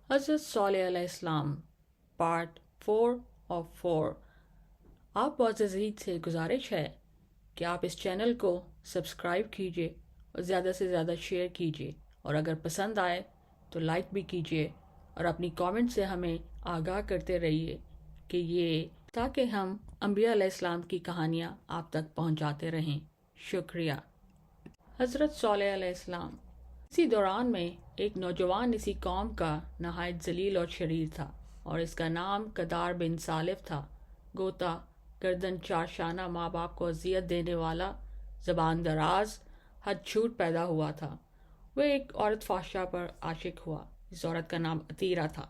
حضرت صالح علیہ السلام پارٹ 4 آپ معزز عزیز سے گزارش ہے کہ آپ اس چینل کو سبسکرائب کیجیے اور زیادہ سے زیادہ شیئر کیجیے، اور اگر پسند آئے تو لائک بھی کیجیے اور اپنی کامنٹ سے ہمیں آگاہ کرتے رہیے کہ یہ تاکہ ہم انبیاء علیہ السلام کی کہانیاں آپ تک پہنچاتے رہیں۔ شکریہ۔ حضرت صالح علیہ السلام اسی دوران میں ایک نوجوان اسی قوم کا نہایت ذلیل اور شریر تھا، اور اس کا نام قدار بن سالف تھا۔ گوتا گردن چار شانہ، ماں باپ کو اذیت دینے والا، زبان دراز، حد چھوٹ پیدا ہوا تھا۔ وہ ایک عورت فاحشہ پر عاشق ہوا۔ اس عورت کا نام عطیرہ تھا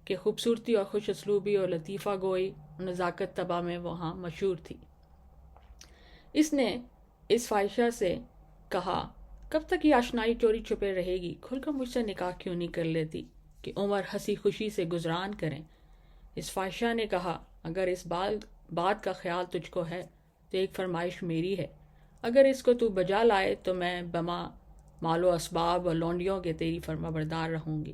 کہ خوبصورتی اور خوش اسلوبی اور لطیفہ گوئی اور نزاکت طبع میں وہاں مشہور تھی۔ اس نے اس فاحشہ سے کہا، کب تک یہ آشنائی چوری چھپے رہے گی؟ کھل کر مجھ سے نکاح کیوں نہیں کر لیتی کہ عمر ہنسی خوشی سے گزران کریں؟ اس فاحشہ نے کہا، اگر اس بات کا خیال تجھ کو ہے تو ایک فرمائش میری ہے، اگر اس کو تو بجا لائے تو میں بما مال و اسباب اور لونڈیوں کے تیری فرما بردار رہوں گی۔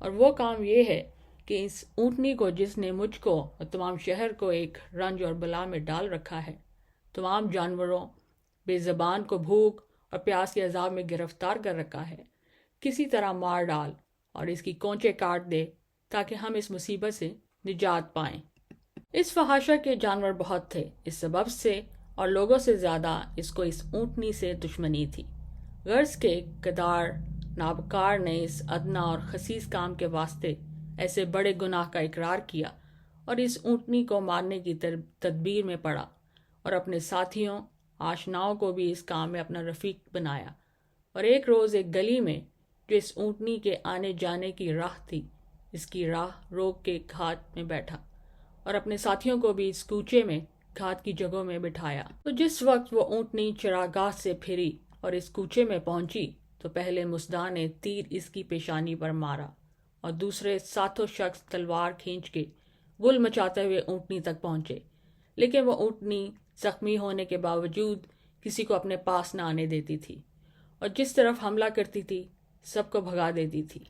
اور وہ کام یہ ہے کہ اس اونٹنی کو جس نے مجھ کو اور تمام شہر کو ایک رنج اور بلا میں ڈال رکھا ہے، تمام جانوروں بے زبان کو بھوک اور پیاس کے عذاب میں گرفتار کر رکھا ہے، کسی طرح مار ڈال اور اس کی کونچے کاٹ دے تاکہ ہم اس مصیبت سے نجات پائیں۔ اس فحاشہ کے جانور بہت تھے اس سبب سے، اور لوگوں سے زیادہ اس کو اس اونٹنی سے دشمنی تھی۔ غرض کے قدار نابکار نے اس ادنا اور خسیس کام کے واسطے ایسے بڑے گناہ کا اقرار کیا اور اس اونٹنی کو مارنے کی تدبیر میں پڑا، اور اپنے ساتھیوں آشناؤں کو بھی اس کام میں اپنا رفیق بنایا۔ اور ایک روز ایک گلی میں جو اس اونٹنی کے آنے جانے کی راہ تھی، اس کی راہ روک کے گھاٹ میں بیٹھا اور اپنے ساتھیوں کو بھی اس کوچے میں گھاٹ کی جگہوں میں بٹھایا۔ تو جس وقت وہ اونٹنی چراگاہ سے پھری اور اس کوچے میں پہنچی تو پہلے مصداع نے تیر اس کی پیشانی پر مارا، اور دوسرے ساتوں شخص تلوار کھینچ کے گل مچاتے ہوئے اونٹنی تک پہنچے، لیکن وہ اونٹنی زخمی ہونے کے باوجود کسی کو اپنے پاس نہ آنے دیتی تھی، اور جس طرف حملہ کرتی تھی سب کو بھگا دیتی تھی۔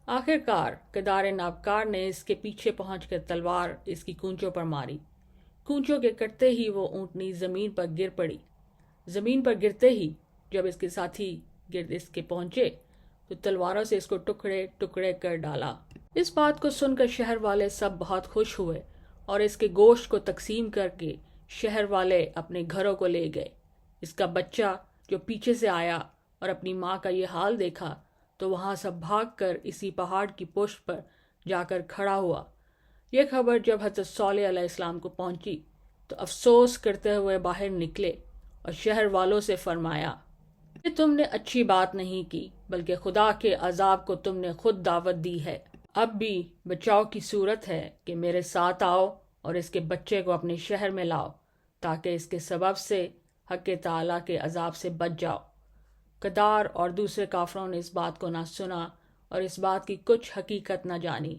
آخر کار قدار نابکار نے اس کے پیچھے پہنچ کر تلوار اس کی کونچوں پر ماری۔ کونچوں کے کٹتے ہی وہ اونٹنی زمین پر گر پڑی۔ زمین پر گرتے ہی جب اس کے ساتھی گرد اس کے پہنچے تو تلواروں سے اس کو ٹکڑے ٹکڑے کر ڈالا۔ اس بات کو سن کر شہر والے سب بہت خوش ہوئے، اور اس کے گوشت کو تقسیم کر کے شہر والے اپنے گھروں کو لے گئے۔ اس کا بچہ جو پیچھے سے آیا اور اپنی ماں کا یہ حال دیکھا تو وہاں سب بھاگ کر اسی پہاڑ کی پشت پر جا کر کھڑا ہوا۔ یہ خبر جب حضرت صالح علیہ السلام کو پہنچی تو افسوس کرتے ہوئے باہر نکلے اور شہر والوں سے فرمایا، یہ تم نے اچھی بات نہیں کی، بلکہ خدا کے عذاب کو تم نے خود دعوت دی ہے۔ اب بھی بچاؤ کی صورت ہے کہ میرے ساتھ آؤ اور اس کے بچے کو اپنے شہر میں لاؤ تاکہ اس کے سبب سے حق تعالیٰ کے عذاب سے بچ جاؤ۔ قدار اور دوسرے کافروں نے اس بات کو نہ سنا اور اس بات کی کچھ حقیقت نہ جانی۔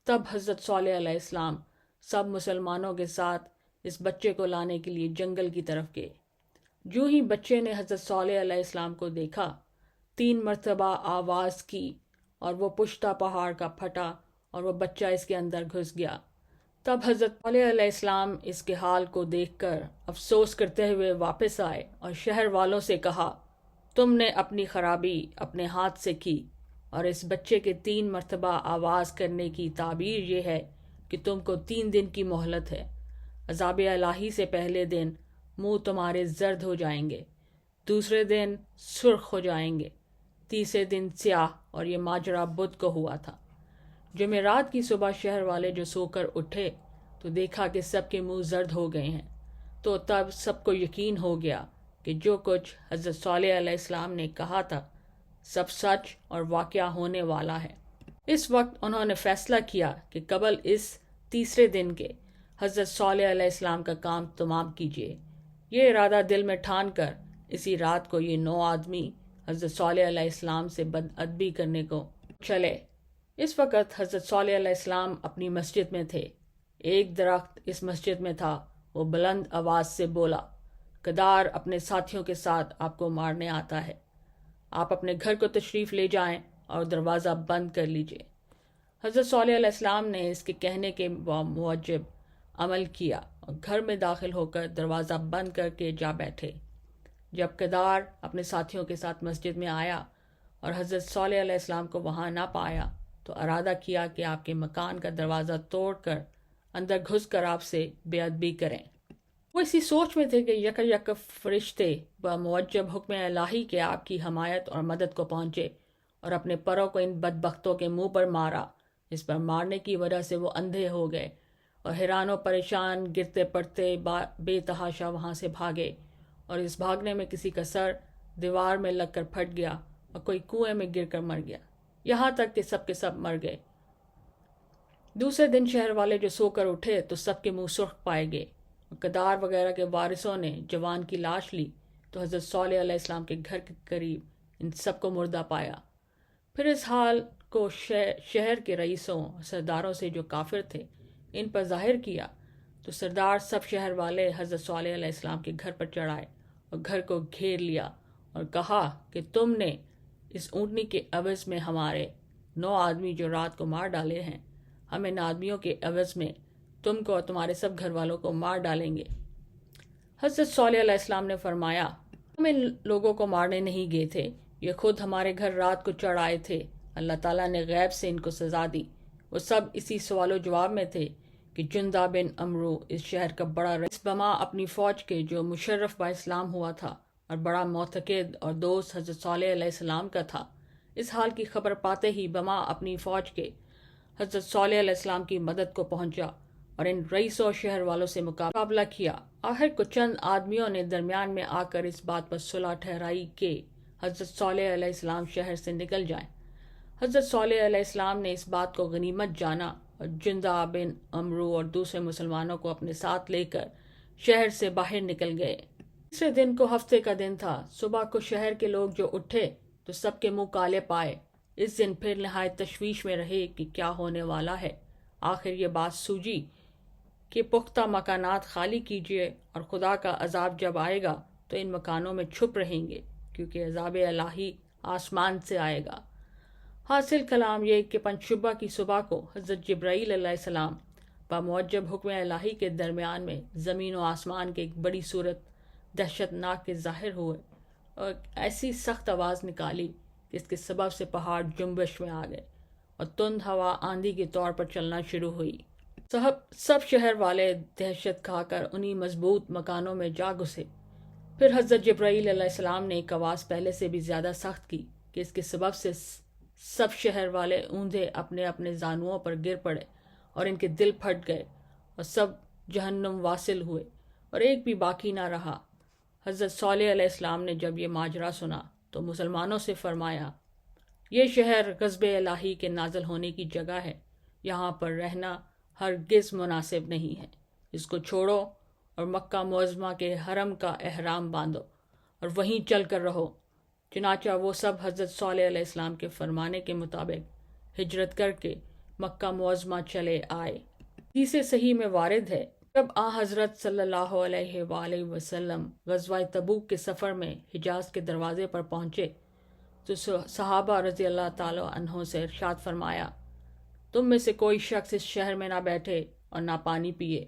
تب حضرت صالح علیہ السلام سب مسلمانوں کے ساتھ اس بچے کو لانے کے لیے جنگل کی طرف گئے۔ جو ہی بچے نے حضرت صالح علیہ السلام کو دیکھا، 3 مرتبہ آواز کی اور وہ پشتہ پہاڑ کا پھٹا اور وہ بچہ اس کے اندر گھس گیا۔ تب حضرت صالح علیہ السلام اس کے حال کو دیکھ کر افسوس کرتے ہوئے واپس آئے اور شہر والوں سے کہا، تم نے اپنی خرابی اپنے ہاتھ سے کی، اور اس بچے کے 3 مرتبہ آواز کرنے کی تعبیر یہ ہے کہ تم کو 3 دن کی مہلت ہے۔ عذاب الہی سے پہلے دن منہ تمہارے زرد ہو جائیں گے، دوسرے دن سرخ ہو جائیں گے، تیسرے دن سیاہ۔ اور یہ ماجرا بدھ کو ہوا تھا۔ جمعرات کی صبح شہر والے جو سو کر اٹھے تو دیکھا کہ سب کے منہ زرد ہو گئے ہیں، تو تب سب کو یقین ہو گیا کہ جو کچھ حضرت صالح علیہ السلام نے کہا تھا سب سچ اور واقعہ ہونے والا ہے۔ اس وقت انہوں نے فیصلہ کیا کہ قبل اس تیسرے دن کے حضرت صالح علیہ السلام کا کام تمام کیجیے۔ یہ ارادہ دل میں ٹھان کر اسی رات کو یہ 9 آدمی حضرت صالح علیہ السلام سے بد ادبی کرنے کو چلے۔ اس وقت حضرت صالح علیہ السلام اپنی مسجد میں تھے۔ ایک درخت اس مسجد میں تھا۔ وہ بلند آواز سے بولا، قدار اپنے ساتھیوں کے ساتھ آپ کو مارنے آتا ہے، آپ اپنے گھر کو تشریف لے جائیں اور دروازہ بند کر لیجئے۔ حضرت صالح علیہ السلام نے اس کے کہنے کے موجب عمل کیا اور گھر میں داخل ہو کر دروازہ بند کر کے جا بیٹھے۔ جب کدار اپنے ساتھیوں کے ساتھ مسجد میں آیا اور حضرت صالح علیہ السلام کو وہاں نہ پایا تو ارادہ کیا کہ آپ کے مکان کا دروازہ توڑ کر اندر گھس کر آپ سے بے ادبی کریں۔ وہ اسی سوچ میں تھے کہ یک فرشتے بموجب حکم الہی کے آپ کی حمایت اور مدد کو پہنچے اور اپنے پروں کو ان بدبختوں کے منہ پر مارا۔ اس پر مارنے کی وجہ سے وہ اندھے ہو گئے اور حیران و پریشان گرتے پڑتے بے تحاشا وہاں سے بھاگے، اور اس بھاگنے میں کسی کا سر دیوار میں لگ کر پھٹ گیا اور کوئی کنویں میں گر کر مر گیا، یہاں تک کہ سب کے سب مر گئے۔ دوسرے دن شہر والے جو سو کر اٹھے تو سب کے منہ سرخ پائے گئے، اور کدار وغیرہ کے وارثوں نے جوان کی لاش لی تو حضرت صالح علیہ السلام کے گھر کے قریب ان سب کو مردہ پایا۔ پھر اس حال کو شہر کے رئیسوں اور سرداروں سے جو کافر تھے ان پر ظاہر کیا تو سردار سب شہر والے حضرت صالح علیہ السلام کے گھر پر چڑھائے اور گھر کو گھیر لیا اور کہا کہ تم نے اس اونٹنی کے عوض میں ہمارے 9 آدمی جو رات کو مار ڈالے ہیں، ہم ان آدمیوں کے عوض میں تم کو اور تمہارے سب گھر والوں کو مار ڈالیں گے۔ حضرت صالح علیہ السلام نے فرمایا، ہم ان لوگوں کو مارنے نہیں گئے تھے، یہ خود ہمارے گھر رات کو چڑھ آئے تھے۔ اللہ تعالیٰ نے غیب سے ان کو سزا دی۔ وہ سب اسی سوال و جواب میں تھے کہ جندہ بن عمرو اس شہر کا بڑا رئیس بما اپنی فوج کے جو مشرف با اسلام ہوا تھا اور بڑا معتقد اور دوست حضرت صالح علیہ السلام کا تھا، اس حال کی خبر پاتے ہی بما اپنی فوج کے حضرت صالح علیہ السلام کی مدد کو پہنچا اور ان رئیسوں اور شہر والوں سے مقابلہ کیا۔ آخر کو چند آدمیوں نے درمیان میں آ کر اس بات پر صلح ٹھہرائی کہ حضرت صالح علیہ السلام شہر سے نکل جائیں۔ حضرت صالح علیہ السلام نے اس بات کو غنیمت جانا اور جندہ بن عمرو اور دوسرے مسلمانوں کو اپنے ساتھ لے کر شہر سے باہر نکل گئے۔ تیسرے دن کو ہفتے کا دن تھا۔ صبح کو شہر کے لوگ جو اٹھے تو سب کے منہ کالے پائے۔ اس دن پھر نہایت تشویش میں رہے کہ کیا ہونے والا ہے۔ آخر یہ بات سوجی کہ پختہ مکانات خالی کیجیے اور خدا کا عذاب جب آئے گا تو ان مکانوں میں چھپ رہیں گے، کیونکہ عذاب الہی آسمان سے آئے گا۔ حاصل کلام یہ کہ پنجشنبہ کی صبح کو حضرت جبرائیل علیہ السلام بموجب حکم الہی کے درمیان میں زمین و آسمان کے ایک بڑی صورت دہشت ناک کے ظاہر ہوئے اور ایسی سخت آواز نکالی کہ اس کے سبب سے پہاڑ جنبش میں آ گئے اور تند ہوا آندھی کے طور پر چلنا شروع ہوئی۔ سب شہر والے دہشت کھا کر انہی مضبوط مکانوں میں جا گھسے۔ پھر حضرت جبرائیل علیہ السلام نے ایک آواز پہلے سے بھی زیادہ سخت کی کہ اس کے سبب سے سب شہر والے اوندھے اپنے اپنے زانوؤں پر گر پڑے اور ان کے دل پھٹ گئے اور سب جہنم واصل ہوئے اور ایک بھی باقی نہ رہا۔ حضرت صالح علیہ السلام نے جب یہ ماجرا سنا تو مسلمانوں سے فرمایا، یہ شہر غضب الہی کے نازل ہونے کی جگہ ہے، یہاں پر رہنا ہرگز مناسب نہیں ہے، اس کو چھوڑو اور مکہ معظمہ کے حرم کا احرام باندھو اور وہیں چل کر رہو۔ چنانچہ وہ سب حضرت صالح علیہ السلام کے فرمانے کے مطابق ہجرت کر کے مکہ معظمہ چلے آئے۔ حدیث صحیح میں وارد ہے، جب آ حضرت صلی اللہ علیہ وآلہ وسلم غزوہ تبوک کے سفر میں حجاز کے دروازے پر پہنچے تو صحابہ رضی اللہ تعالی عنہ سے ارشاد فرمایا، تم میں سے کوئی شخص اس شہر میں نہ بیٹھے اور نہ پانی پیے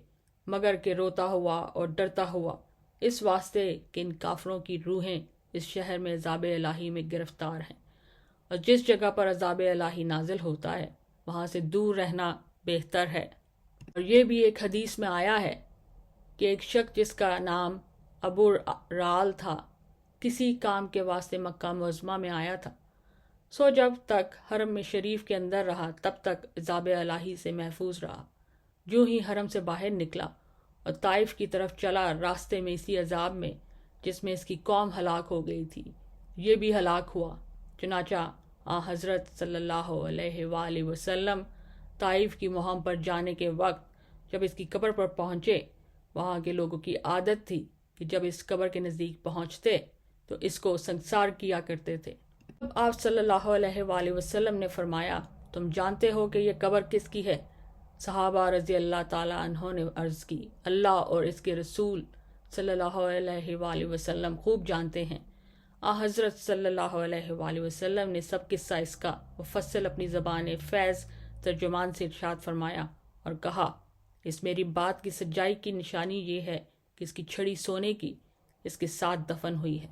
مگر کہ روتا ہوا اور ڈرتا ہوا، اس واسطے کہ ان کافروں کی روحیں اس شہر میں عذاب الہی میں گرفتار ہیں، اور جس جگہ پر عذاب الہی نازل ہوتا ہے وہاں سے دور رہنا بہتر ہے۔ اور یہ بھی ایک حدیث میں آیا ہے کہ ایک شخص جس کا نام ابو رال تھا کسی کام کے واسطے مکہ معظمہ میں آیا تھا، سو جب تک حرم میں شریف کے اندر رہا تب تک عذاب الہی سے محفوظ رہا۔ جو ہی حرم سے باہر نکلا اور طائف کی طرف چلا، راستے میں اسی عذاب میں جس میں اس کی قوم ہلاک ہو گئی تھی یہ بھی ہلاک ہوا۔ چنانچہ آ حضرت صلی اللہ علیہ وآلہ وسلم طائف کی مہم پر جانے کے وقت جب اس کی قبر پر پہنچے، وہاں کے لوگوں کی عادت تھی کہ جب اس قبر کے نزدیک پہنچتے تو اس کو سنگسار کیا کرتے تھے۔ اب آپ صلی اللہ علیہ وآلہ وسلم نے فرمایا، تم جانتے ہو کہ یہ قبر کس کی ہے؟ صحابہ رضی اللہ تعالی عنہ نے عرض کی، اللہ اور اس کے رسول صلی اللہ علیہ وآلہ وسلم خوب جانتے ہیں۔ حضرت صلی اللہ علیہ وآلہ وسلم نے سب قصہ اس کا مفصل اپنی زبان فیض ترجمان سے ارشاد فرمایا اور کہا، اس میری بات کی سچائی کی نشانی یہ ہے کہ اس کی چھڑی سونے کی اس کے ساتھ دفن ہوئی ہے۔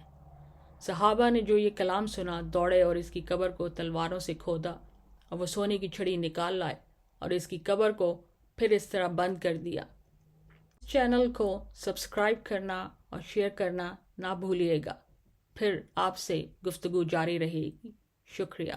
صحابہ نے جو یہ کلام سنا دوڑے اور اس کی قبر کو تلواروں سے کھودا اور وہ سونے کی چھڑی نکال لائے اور اس کی قبر کو پھر اس طرح بند کر دیا۔ چینل کو سبسکرائب کرنا اور شیئر کرنا نہ بھولیے گا۔ پھر آپ سے گفتگو جاری رہے گی۔ شکریہ۔